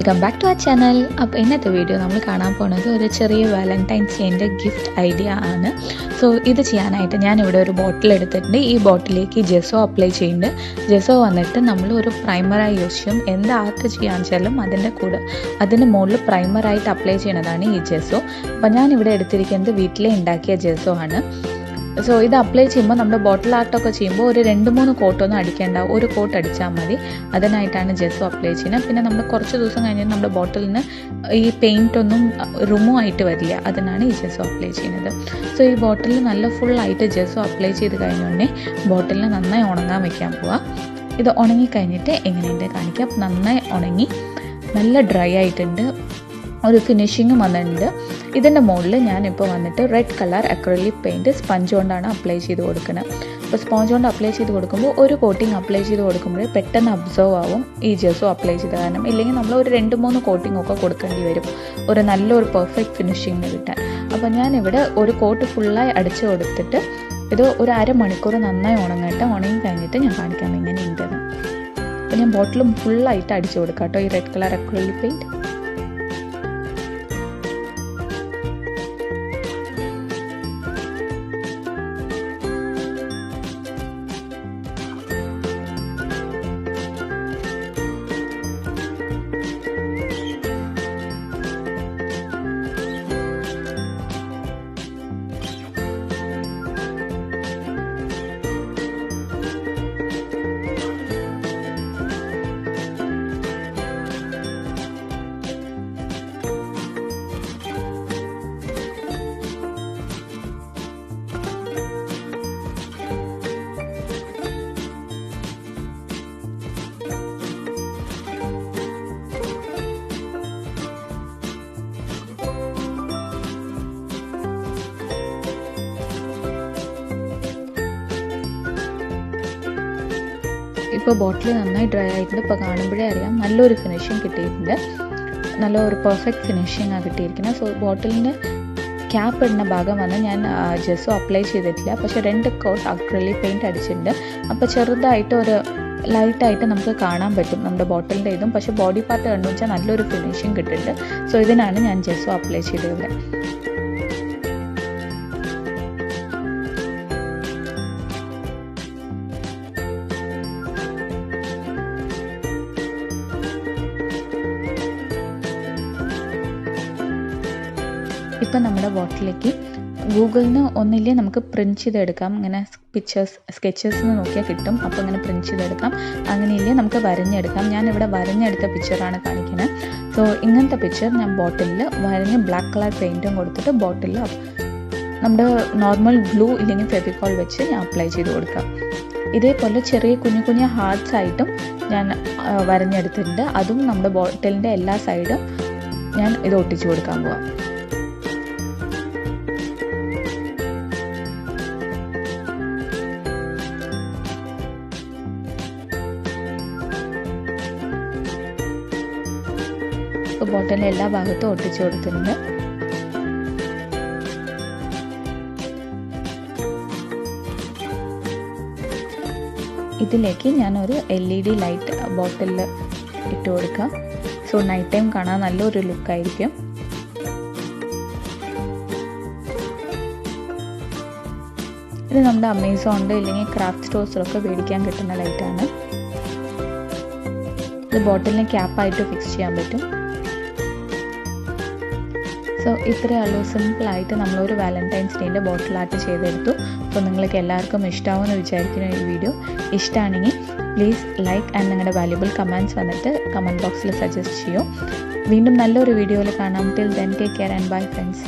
Welcome back to our channel. അപ്പോൾ ഇന്നത്തെ video നമ്മൾ കാണാൻ പോകുന്നത് ഒരു ചെറിയ വാലന്റൈൻസ് ഡേൻ്റെ ഗിഫ്റ്റ് ഐഡിയ ആണ്. സോ ഇത് ചെയ്യാനായിട്ട് ഞാനിവിടെ ഒരു ബോട്ടിൽ എടുത്തിട്ടുണ്ട്. ഈ ബോട്ടിലേക്ക് ജെസോ അപ്ലൈ ചെയ്യുന്നുണ്ട്. ജെസോ വന്നിട്ട് നമ്മൾ ഒരു പ്രൈമറായി യൂസ് ചെയ്യും. എന്ത് ആർട്ട് ചെയ്യാന്ന് വെച്ചാലും അതിൻ്റെ മുകളിൽ പ്രൈമറായിട്ട് അപ്ലൈ ചെയ്യുന്നതാണ് ഈ ജെസോ. അപ്പോൾ ഞാനിവിടെ എടുത്തിരിക്കുന്നത് വീട്ടിലെ ഉണ്ടാക്കിയ ജെസോ ആണ്. സോ ഇത് അപ്ലൈ ചെയ്യുമ്പോൾ നമ്മുടെ ബോട്ടിൽ ആർട്ടൊക്കെ ചെയ്യുമ്പോൾ ഒരു 2-3 കോട്ടൊന്നും അടിക്കേണ്ട, ഒരു കോട്ട് അടിച്ചാൽ മതി. അതിനായിട്ടാണ് ജെസോ അപ്ലൈ ചെയ്യുന്നത്. പിന്നെ നമ്മൾ കുറച്ച് ദിവസം കഴിഞ്ഞാൽ നമ്മുടെ ബോട്ടിലിന് ഈ പെയിൻ്റ് ഒന്നും റിമൂവ് ആയിട്ട് വരില്ല. അതിനാണ് ഈ ജെസോ അപ്ലൈ ചെയ്യുന്നത്. സോ ഈ ബോട്ടിൽ നല്ല ഫുള്ളായിട്ട് ജെസോ അപ്ലൈ ചെയ്ത് കഴിഞ്ഞുടനെ ബോട്ടിലിന് നന്നായി ഉണങ്ങാൻ വയ്ക്കാൻ പോവുക. ഇത് ഉണങ്ങിക്കഴിഞ്ഞിട്ട് എങ്ങനെയുണ്ട് കാണിക്കാം. നന്നായി ഉണങ്ങി നല്ല ഡ്രൈ ആയിട്ടുണ്ട്, ഒരു ഫിനിഷിങ്ങും വന്നിട്ടുണ്ട്. ഇതിൻ്റെ മുകളിൽ ഞാനിപ്പോൾ വന്നിട്ട് red colour acrylic paint sponge കൊണ്ടാണ് അപ്ലൈ ചെയ്ത് കൊടുക്കുന്നത്. അപ്പോൾ സ്പോഞ്ച് കൊണ്ട് അപ്ലൈ ചെയ്ത് കൊടുക്കുമ്പോൾ ഒരു കോട്ടിങ് അപ്ലൈ ചെയ്ത് കൊടുക്കുമ്പോൾ പെട്ടെന്ന് അബ്സർവ് ആവും ഈ ജെസോ അപ്ലൈ ചെയ്ത കാരണം. ഇല്ലെങ്കിൽ നമ്മൾ ഒരു 2-3 കോട്ടിംഗ് ഒക്കെ കൊടുക്കേണ്ടി വരും ഒരു നല്ലൊരു പെർഫെക്റ്റ് ഫിനിഷിങ്ങിന് കിട്ടാൻ. അപ്പോൾ ഞാനിവിടെ ഒരു കോട്ട് ഫുള്ളായി അടിച്ച് കൊടുത്തിട്ട് ഇത് ഒരു അരമണിക്കൂർ നന്നായി ഉണങ്ങട്ടെ. ഉണങ്ങി കഴിഞ്ഞിട്ട് ഞാൻ കാണിക്കാം എങ്ങനെ ഉണ്ടെന്ന്. അപ്പോൾ ഞാൻ ബോട്ടിലും ഫുള്ളായിട്ട് അടിച്ച് കൊടുക്കാം കേട്ടോ ഈ റെഡ് കളർ അക്രിലിക് പെയിൻറ്റ്. ഇപ്പോൾ ബോട്ടിൽ നന്നായി ഡ്രൈ ആയിട്ടുണ്ട്. ഇപ്പോൾ കാണുമ്പോഴേ അറിയാം നല്ലൊരു ഫിനിഷിങ് കിട്ടിയിട്ടുണ്ട്. നല്ലൊരു പെർഫെക്റ്റ് ഫിനിഷിങ്ങാണ് കിട്ടിയിരിക്കുന്നത്. സോ ബോട്ടിലിൻ്റെ ക്യാപ്പ് ഇടുന്ന ഭാഗം വന്ന് ഞാൻ ജെസോ അപ്ലൈ ചെയ്തിട്ടില്ല, പക്ഷേ 2 കോട്ട് അക്രിലിക് പെയിൻറ്റ് അടിച്ചിട്ടുണ്ട്. അപ്പോൾ ചെറുതായിട്ട് ഒരു ലൈറ്റായിട്ട് നമുക്ക് കാണാൻ പറ്റും നമ്മുടെ ബോട്ടിലിൻ്റെ ഇതും. പക്ഷേ ബോഡി പാർട്ട് കണ്ടു വെച്ചാൽ നല്ലൊരു ഫിനിഷിങ് കിട്ടിയിട്ടുണ്ട്. സോ ഇതിനാണ് ഞാൻ ജെസോ അപ്ലൈ ചെയ്തത്. ഇപ്പം നമ്മുടെ ബോട്ടിലേക്ക് ഗൂഗിളിൽ നിന്ന് ഒന്നില്ലേ നമുക്ക് പ്രിൻറ്റ് ചെയ്തെടുക്കാം. ഇങ്ങനെ സ്കെച്ചസ് നോക്കിയാൽ കിട്ടും. അപ്പോൾ ഇങ്ങനെ പ്രിൻറ്റ് ചെയ്തെടുക്കാം. അങ്ങനെയില്ലേ നമുക്ക് വരഞ്ഞെടുക്കാം. ഞാനിവിടെ വരഞ്ഞെടുത്ത പിക്ചറാണ് കാണിക്കുന്നത്. സോ ഇങ്ങനത്തെ പിക്ചർ ഞാൻ ബോട്ടിലിൽ വരഞ്ഞ് ബ്ലാക്ക് കളർ പെയിൻറ്റും കൊടുത്തിട്ട് ബോട്ടിലിൽ നമ്മുടെ നോർമൽ ഗ്ലൂ ഇല്ലെങ്കിൽ ഫെവിക്കോൾ വെച്ച് ഞാൻ അപ്ലൈ ചെയ്ത് കൊടുക്കാം. ഇതേപോലെ ചെറിയ കുഞ്ഞു ഹാർട്ട്സ് ആയിട്ടും ഞാൻ വരഞ്ഞെടുത്തിട്ടുണ്ട്. അതും നമ്മുടെ ബോട്ടിലിൻ്റെ എല്ലാ സൈഡും ഞാൻ ഇത് ഒട്ടിച്ച് കൊടുക്കാൻ പോവാം. ബോട്ടിലിൻ്റെ എല്ലാ ഭാഗത്തും ഒട്ടിച്ചു കൊടുത്തിട്ടുണ്ട്. ഇതിലേക്ക് ഞാനൊരു LED ലൈറ്റ് ബോട്ടിലിൽ ഇട്ട് കൊടുക്കാം. സോ നൈറ്റ് ടൈം കാണാൻ നല്ലൊരു ലുക്കായിരിക്കും. ഇത് നമ്മുടെ അമേസോണിൽ ഇല്ലെങ്കിൽ ക്രാഫ്റ്റ് സ്റ്റോഴ്സിലൊക്കെ മേടിക്കാൻ കിട്ടുന്ന ലൈറ്റാണ്. ഇത് ബോട്ടിലിന് ക്യാപ്പായിട്ട് ഫിക്സ് ചെയ്യാൻ പറ്റും. സോ ഇത്രയേ ഉള്ളൂ, സിമ്പിളായിട്ട് നമ്മളൊരു വാലന്റൈൻസ് ഡേൻ്റെ ബോട്ടിൽ ആർട്ട് ചെയ്തെടുത്തു. അപ്പോൾ നിങ്ങൾക്ക് എല്ലാവർക്കും ഇഷ്ടമാവുമെന്ന് വിചാരിക്കുന്ന ഈ വീഡിയോ ഇഷ്ടമാണെങ്കിൽ പ്ലീസ് ലൈക്ക് ആൻഡ് നിങ്ങളുടെ വാല്യുബിൾ കമൻറ്റ്സ് വന്നിട്ട് കമൻറ്റ് ബോക്സിൽ സജസ്റ്റ് ചെയ്യൂ. വീണ്ടും നല്ലൊരു വീഡിയോയിൽ കാണാം. Till then take care and bye friends.